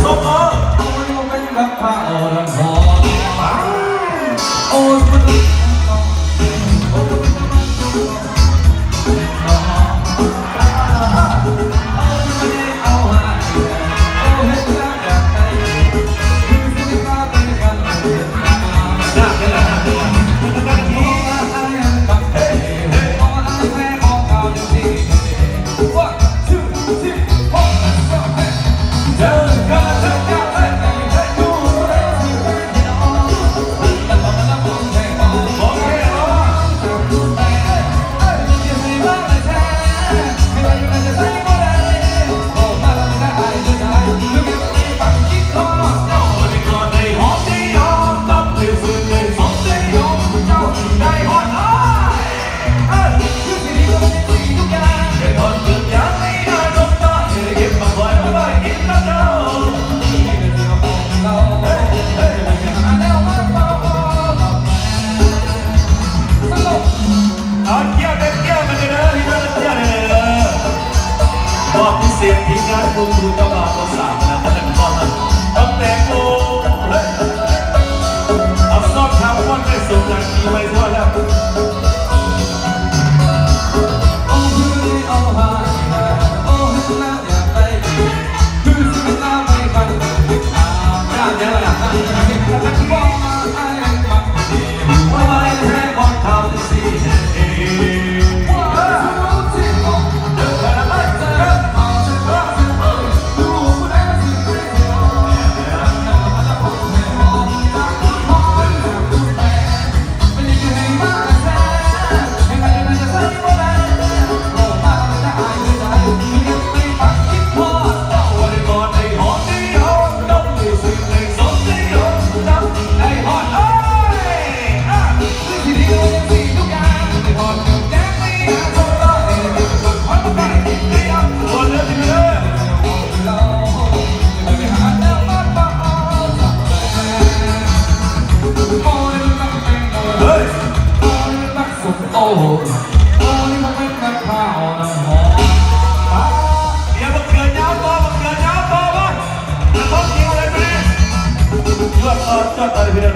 ส้มโอ้ยเป็นแบบผ้าอ่อนหอมโอ้ยเสียงทีมงานคุณดูเจ้าบ่าวตัวสามนะท่านผู้ชมตั้งแต่โอ้เอาซอกทางวันได้ส่งจากทีไว้ทั่วแล้วโอ้ยเอาหาโอ้ยแล้วอยากไปคือสิ่งที่ไม่ฝันอยากจะอยากให้บอกมาให้ฟังว่าไม่ให้บอกเขาสิ จอด